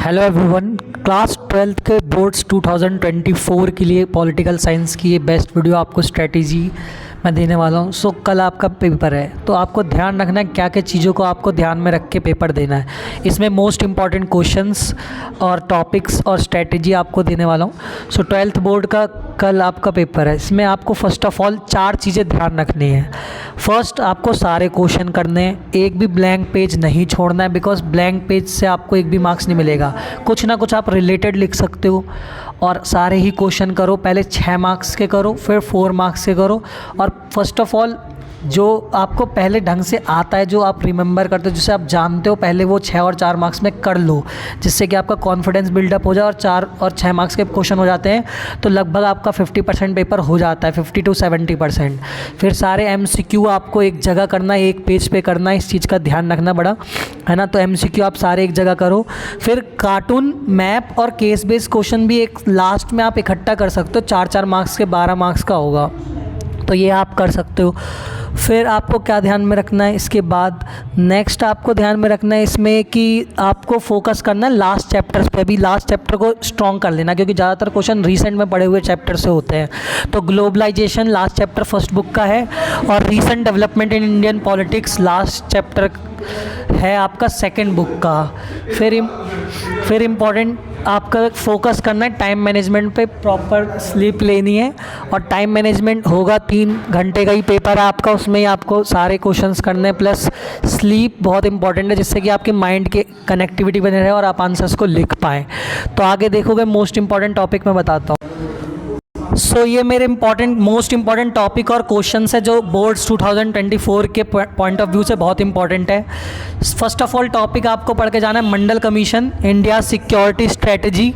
Hello everyone. Class 12th के boards 2024 के लिए पॉलिटिकल साइंस की ये बेस्ट वीडियो आपको स्ट्रेटेजी मैं देने वाला हूँ। सो कल आपका पेपर है तो आपको ध्यान रखना है क्या क्या चीज़ों को आपको ध्यान में रख के पेपर देना है। इसमें मोस्ट इंपॉर्टेंट क्वेश्चंस और टॉपिक्स और स्ट्रेटेजी आपको देने वाला हूँ। सो 12th बोर्ड का कल आपका पेपर है। इसमें आपको फर्स्ट ऑफ ऑल 4 चीज़ें ध्यान रखनी है। फर्स्ट, आपको सारे क्वेश्चन करने हैं, एक भी ब्लैंक पेज नहीं छोड़ना है, बिकॉज ब्लैंक पेज से आपको एक भी मार्क्स नहीं मिलेगा। कुछ ना कुछ आप रिलेटेड लिख सकते हो और सारे ही क्वेश्चन करो। पहले 6 मार्क्स के करो, फिर 4 मार्क्स के करो। और फर्स्ट ऑफ ऑल जो आपको पहले ढंग से आता है, जो आप रिमेंबर करते हो, जिसे आप जानते हो, पहले वो 6 और 4 मार्क्स में कर लो, जिससे कि आपका कॉन्फिडेंस बिल्डअप हो जाए। और 4 और 6 मार्क्स के क्वेश्चन हो जाते हैं तो लगभग आपका 50% पेपर हो जाता है, 50 to 70%। फिर सारे MCQ आपको एक जगह करना है, एक पेज पे करना है। इस चीज़ का ध्यान रखना बड़ा, है ना। तो MCQ आप सारे एक जगह करो। फिर कार्टून, मैप और केस बेस्ड क्वेश्चन भी एक लास्ट में आप इकट्ठा कर सकते हो। 4-4 मार्क्स के 12 मार्क्स का होगा, तो ये आप कर सकते हो। फिर आपको क्या ध्यान में रखना है, इसके बाद नेक्स्ट आपको ध्यान में रखना है इसमें कि आपको फोकस करना है लास्ट चैप्टर्स पे। भी लास्ट चैप्टर को स्ट्रॉन्ग कर लेना, क्योंकि ज़्यादातर क्वेश्चन रिसेंट में पढ़े हुए चैप्टर से होते हैं। तो globalisation last chapter first book का है, और recent development in Indian politics last chapter है आपका सेकेंड बुक का। फिर इम्पॉर्टेंट आपका फोकस करना है टाइम मैनेजमेंट पे, प्रॉपर स्लीप लेनी है। और टाइम मैनेजमेंट होगा, 3 घंटे का ही पेपर है आपका, उसमें ही आपको सारे क्वेश्चंस करने हैं। प्लस स्लीप बहुत इंपॉर्टेंट है, जिससे कि आपके माइंड के कनेक्टिविटी बने रहे और आप आंसर्स को लिख पाएँ। तो आगे देखोगे मोस्ट इंपॉर्टेंट टॉपिक मैं बताता हूँ। सो ये मेरे मोस्ट इंपॉर्टेंट टॉपिक और क्वेश्चंस है जो बोर्ड्स 2024 के पॉइंट ऑफ व्यू से बहुत इंपॉर्टेंट है। फर्स्ट ऑफ ऑल टॉपिक आपको पढ़ के जाना है Mandal commission, India security strategy,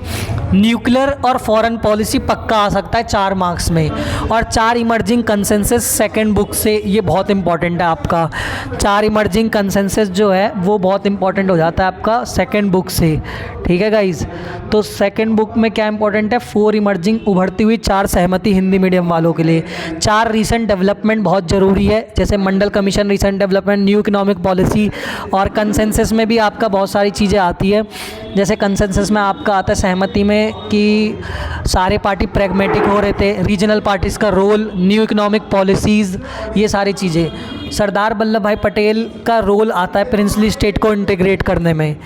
nuclear और फॉरेन पॉलिसी पक्का आ सकता है 4 मार्क्स में। और 4 इमर्जिंग कंसेंसस सेकेंड बुक से, ये बहुत इंपॉर्टेंट है आपका। 4 इमर्जिंग कंसेंसस जो है वो बहुत इंपॉर्टेंट हो जाता है आपका सेकेंड बुक से, ठीक है गाइज। तो सेकेंड बुक में क्या इंपॉर्टेंट है, 4 इमर्जिंग उभरती हुई 4 सहमति हिंदी मीडियम वालों के लिए। 4 रीसेंट डेवलपमेंट बहुत ज़रूरी है, जैसे Mandal commission recent development, new economic policy. और कंसेंसस में भी आपका बहुत सारी चीज़ें आती है, जैसे कंसेंसस में आपका आता है सहमति में कि सारे पार्टी प्रैग्मेटिक हो रहे थे, रीजनल पार्टीज़ का रोल, न्यू इकोनॉमिक पॉलिसीज़, ये सारी चीज़ें। सरदार वल्लभ भाई पटेल का रोल आता है प्रिंसली स्टेट को इंटीग्रेट करने में।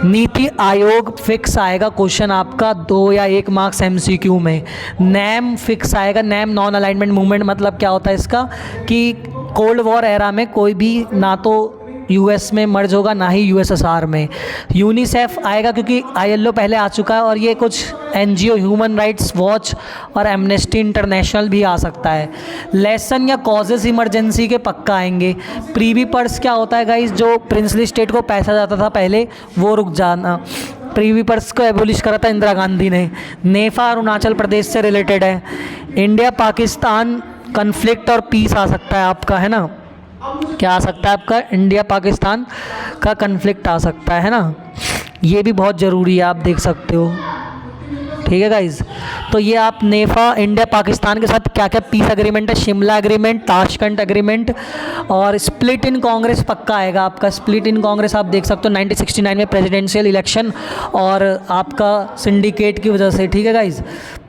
नीति आयोग फिक्स आएगा क्वेश्चन आपका 2 या 1 मार्क्स MCQ में। नैम फिक्स आएगा, नैम नॉन अलाइनमेंट मूवमेंट मतलब क्या होता है इसका, कि कोल्ड वॉर एरा में कोई भी ना तो US में मर्ज होगा ना ही USSR में। यूनिसेफ आएगा क्योंकि ILO पहले आ चुका है, और ये कुछ NGO ह्यूमन राइट्स वॉच और एमनेस्टी इंटरनेशनल भी आ सकता है। लेसन या कॉजेज इमरजेंसी के पक्का आएंगे। प्रीवी पर्स क्या होता है गाइस, जो प्रिंसली स्टेट को पैसा जाता था पहले, वो रुक जाना। प्रीवी पर्स को एबोलिश करा था इंदिरा गांधी ने। नेफा अरुणाचल प्रदेश से रिलेटेड है। इंडिया पाकिस्तान कन्फ्लिक्ट और पीस आ सकता है आपका, है ना। क्या आ सकता है आपका, इंडिया पाकिस्तान का कन्फ्लिक्ट आ सकता है ना। ये भी बहुत ज़रूरी है, आप देख सकते हो, ठीक है गाइज। तो ये आप नेफा, इंडिया पाकिस्तान के साथ क्या क्या पीस एग्रीमेंट है, शिमला एग्रीमेंट, ताशकंद एग्रीमेंट। और स्प्लिट इन कांग्रेस पक्का आएगा आपका। स्प्लिट इन कांग्रेस आप देख सकते हो 1969 में प्रेसिडेंशियल इलेक्शन और आपका सिंडिकेट की वजह से, ठीक है गाइज।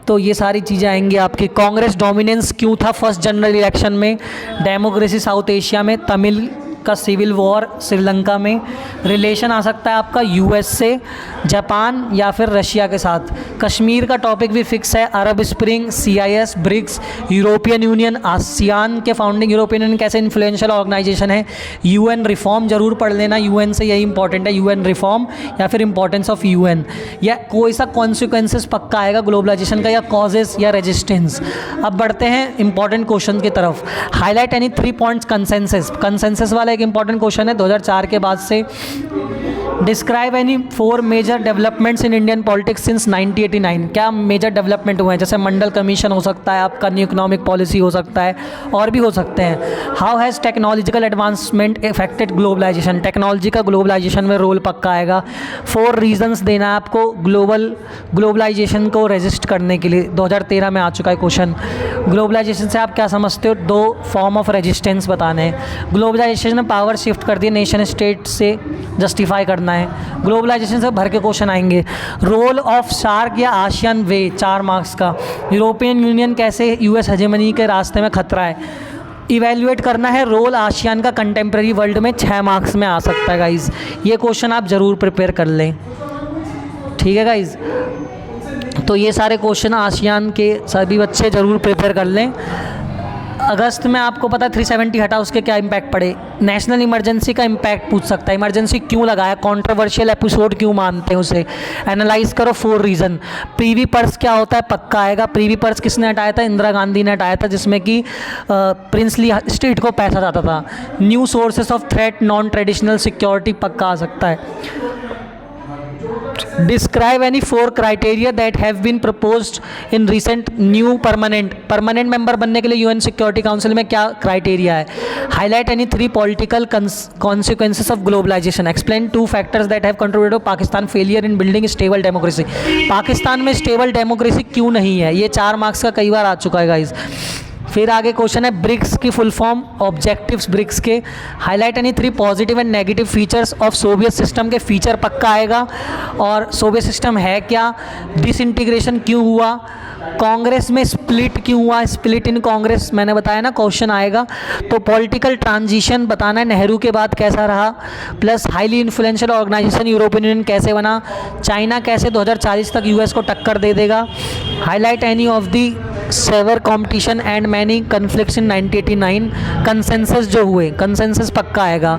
तो ये सारी चीज़ें आएंगी आपकी। कांग्रेस डोमिनेंस क्यों था फर्स्ट जनरल इलेक्शन में। डेमोक्रेसी साउथ एशिया में, तमिल का सिविल वॉर श्रीलंका में। रिलेशन आ सकता है आपका US से, जापान या फिर रशिया के साथ। कश्मीर का टॉपिक भी फिक्स है। Arab spring, CIS, BRICS, European union, ASEAN के फाउंडिंग, यूरोपियन यूनियन कैसे इन्फ्लुएंशियल ऑर्गेनाइजेशन है। UN रिफॉर्म जरूर पढ़ लेना, UN से यही इंपॉर्टेंट है, UN रिफॉर्म या फिर इंपॉर्टेंस ऑफ UN। या कोई सा कॉन्सिक्वेंसेस पक्का आएगा ग्लोबलाइजेशन का, या कॉजेस या रेजिस्टेंस। अब बढ़ते हैं इंपॉर्टेंट क्वेश्चन की तरफ। Highlight any 3 points consensus. Consensus वाला एक इंपॉर्टेंट क्वेश्चन है 2004 के बाद से। Describe any 4 major developments in Indian politics since 1989। क्या मेजर डेवलपमेंट हुए हैं, जैसे मंडल कमीशन हो सकता है आपका, न्यू इकोनॉमिक पॉलिसी हो सकता है, और भी हो सकते हैं। How has technological advancement effected globalisation. Technology का ग्लोबलाइजेशन में रोल पक्का आएगा। 4 रीजंस देना है आपको ग्लोबलाइजेशन को रेजिस्ट करने के लिए, 2013 में आ चुका है क्वेश्चन। ग्लोबलाइजेशन से आप क्या समझते हो? 2 फॉर्म ऑफ रेजिस्टेंस बताने हैं। ग्लोबलाइजेशन ने पावर शिफ्ट कर दी नेशन स्टेट से, जस्टिफाई करना है। ग्लोबलाइजेशन से भर के क्वेश्चन आएंगे। रोल ऑफ सार्क या आसियान वे, 4 मार्क्स का। यूरोपियन यूनियन कैसे यूएस हेजेमनी के रास्ते में खतरा है। इवेल्युएट करना है रोल आसियान का कंटेम्प्रेरी वर्ल्ड में, 6 मार्क्स में आ सकता है गाइज़। ये क्वेश्चन आप ज़रूर प्रिपेयर कर लें, ठीक है गाइज़। तो ये सारे क्वेश्चन आसियान के सभी बच्चे ज़रूर प्रिपेयर कर लें। अगस्त में आपको पता है 370 हटा, उसके क्या इम्पैक्ट पड़े। नेशनल इमरजेंसी का इम्पैक्ट पूछ सकता है। इमरजेंसी क्यों लगाया, कंट्रोवर्शियल एपिसोड क्यों मानते हैं उसे, एनालाइज करो 4 रीज़न। प्रीवी पर्स क्या होता है, पक्का आएगा। प्रीवी पर्स किसने हटाया था? इंदिरा गांधी ने हटाया था, जिसमें कि प्रिंसली स्टेट को पैसा जाता था। New sources of threat, non traditional security, पक्का आ सकता है। Describe any 4 criteria that have been proposed in recent new permanent member बनने के लिए यूएन सिक्योरिटी काउंसिल में क्या क्राइटेरिया है। Highlight any 3 political consequences of globalisation. Explain 2 factors that have contributed to Pakistan failure in building stable democracy. Pakistan में stable democracy क्यों नहीं है, ये 4 मार्क्स का कई बार आ चुका है गाइज। फिर आगे क्वेश्चन है ब्रिक्स की फुल फॉर्म, ऑब्जेक्टिव्स ब्रिक्स के। Highlight any 3 positive and negative features of Soviet system के, फीचर पक्का आएगा। और सोवियत सिस्टम है क्या, डिसइंटीग्रेशन क्यों हुआ, कांग्रेस में स्प्लिट क्यों हुआ, स्प्लिट इन कांग्रेस मैंने बताया ना, क्वेश्चन आएगा। तो पॉलिटिकल ट्रांजिशन बताना है, नेहरू के बाद कैसा रहा, plus highly influential organisation European union कैसे बना, चाइना कैसे 2040 तक यूएस को टक्कर दे देगा। Highlight any of the several competition and many conflicts in 1989, consensus जो हुए, कंसेंसस पक्का आएगा।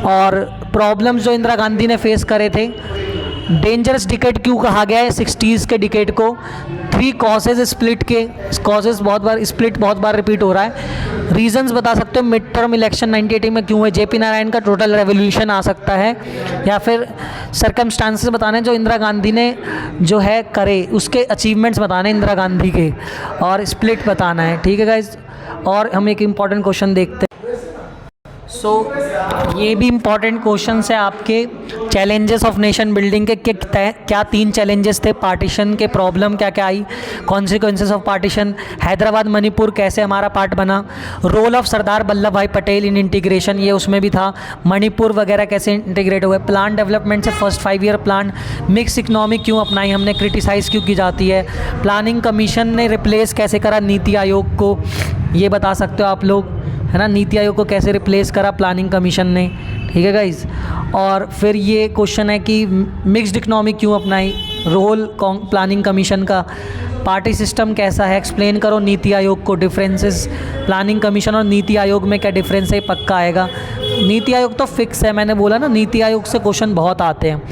और प्रॉब्लम्स जो इंदिरा गांधी ने फेस करे थे। डेंजरस डिकेड क्यों कहा गया है 60s के डिकेड को। 3 कॉजेज स्प्लिट के, कॉजेज बहुत बार, स्प्लिट बहुत बार रिपीट हो रहा है। रीजंस बता सकते हो, मिड टर्म इलेक्शन 1980 में क्यों हुए, जेपी नारायण का टोटल रेवोल्यूशन आ सकता है, या फिर सर्कमस्टांसेस बताने जो इंदिरा गांधी ने जो है करे, उसके अचीवमेंट्स बताने इंदिरा गांधी के, और स्प्लिट बताना है, ठीक है गाइज। और हम एक इम्पॉर्टेंट क्वेश्चन देखते हैं। ये भी इम्पॉर्टेंट क्वेश्चन है आपके, चैलेंजेस ऑफ नेशन बिल्डिंग के क्या 3 चैलेंजेस थे। पार्टीशन के प्रॉब्लम क्या क्या आई, consequences of partition, Hyderabad Manipur कैसे हमारा पार्ट बना, रोल ऑफ सरदार वल्लभ भाई पटेल इन इंटीग्रेशन, ये उसमें भी था, मणिपुर वगैरह कैसे इंटीग्रेट हुए, प्लान डेवलपमेंट से first 5 year plan, mix economy क्यों अपनाई हमने, क्रिटिसाइज़ क्यों की जाती है, प्लानिंग कमीशन ने रिप्लेस कैसे करा नीति आयोग को, ये बता सकते हो आप लोग, है ना, नीति आयोग को कैसे रिप्लेस करा प्लानिंग कमीशन ने, ठीक है गाइज। और फिर ये क्वेश्चन है कि मिक्स्ड इकनॉमी क्यों अपनाई, रोल प्लानिंग कमीशन का, पार्टी सिस्टम कैसा है, एक्सप्लेन करो नीति आयोग को, डिफरेंसेस प्लानिंग कमीशन और नीति आयोग में क्या डिफरेंस है, पक्का आएगा। नीति आयोग तो फिक्स है, मैंने बोला ना, नीति आयोग से क्वेश्चन बहुत आते हैं।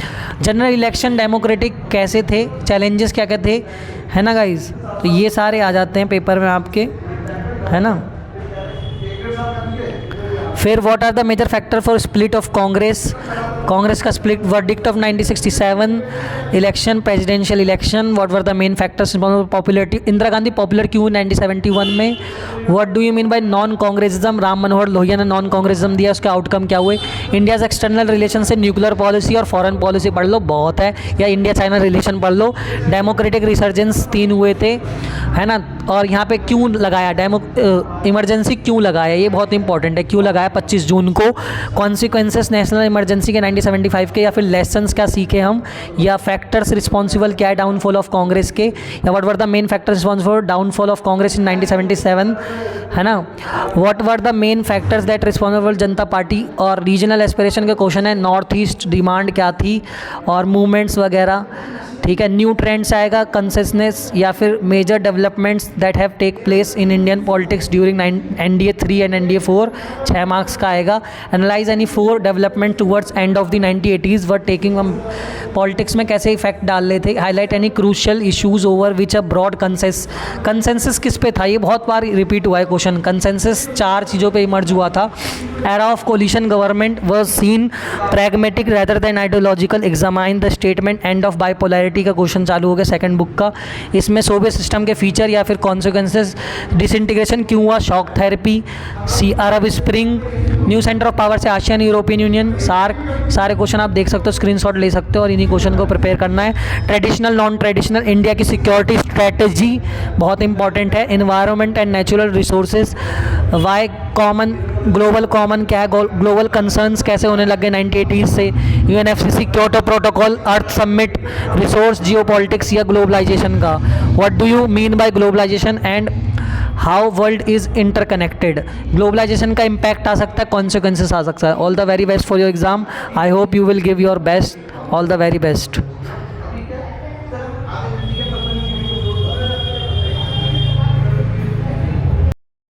जनरल इलेक्शन डेमोक्रेटिक कैसे थे, चैलेंजेस क्या क्या थे, है ना गाइज। तो ये सारे आ जाते हैं पेपर में आपके, है ना। फिर what are the major factor for split of Congress, Congress का split, verdict of 1967 election, presidential election, what were the main factors popularity, Indira Gandhi popular क्यों 1971 में, what do you mean by non Congressism, Ram Manohar Lohia ने नॉन कांग्रेसिज्म दिया, उसके आउटकम क्या हुए, इंडियाज एक्सटर्नल रिलेशन से nuclear policy और फॉरेन पॉलिसी पढ़ लो, बहुत है, या इंडिया चाइना रिलेशन पढ़ लो, डेमोक्रेटिक रिसर्जेंस 3 हुए थे, है ना। और यहाँ पे क्यों लगाया इमरजेंसी क्यों लगाया, ये बहुत इंपॉर्टेंट है, क्यों लगाया 25 जून को, कॉन्सिक्वेंसेस नेशनल इमरजेंसी के 1975 के, या फिर लेसन्स क्या सीखे हम, या फैक्टर्स रिस्पॉन्सिबल क्या है डाउनफॉल ऑफ कांग्रेस के, या what were the main factors responsible for downfall of Congress in 1977, है ना। What were the main factors that responsible Janata Party, और रीजनल एस्पिरेशन के क्वेश्चन है, नॉर्थ ईस्ट डिमांड क्या थी, और मूवमेंट्स वगैरह, ठीक है। न्यू ट्रेंड्स आएगा, कंसेसनेस, या फिर major developments that have take place in Indian politics during NDA 3 and NDA 4, 6 marks का आएगा। Analyse any 4 development towards end of the 1980s were taking, हम पॉलिटिक्स में कैसे इफेक्ट डाल रहे थे। Highlight any crucial issues over which a broad consensus किस पे था, ये बहुत बार रिपीट हुआ है क्वेश्चन, कंसेंसस 4 चीज़ों पे इमर्ज हुआ था। Era of coalition government was seen pragmatic rather than ideological, examine the statement end of bipolarity security का क्वेश्चन चालू हो गया सेकंड बुक का। इसमें सोवियत सिस्टम के फीचर या फिर कॉन्सिक्वेंसेस, डिसइंटीग्रेशन क्यों हुआ, shock therapy, C Arab Spring, new center of power से आसियान यूरोपियन यूनियन, सार्क, सारे क्वेश्चन आप देख सकते हो, स्क्रीनशॉट ले सकते हो और इन्हीं क्वेश्चन को प्रिपेयर करना है। ट्रेडिशनल नॉन ट्रेडिशनल, इंडिया की सिक्योरिटी स्ट्रेटजी बहुत इंपॉर्टेंट है। Environment and natural resources, why common, global common क्या है, ग्लोबल कंसर्न्स कैसे होने लग गए 1980 से, UNFCC, Kyoto Protocol, Earth Summit, resource geopolitics या ग्लोबलाइजेशन का, what do you mean by globalisation and how world is interconnected, globalisation का इम्पैक्ट आ सकता है, कॉन्सिक्वेंसेस आ सकता है। All the very best for your exam, I hope you will give your best, all the very best.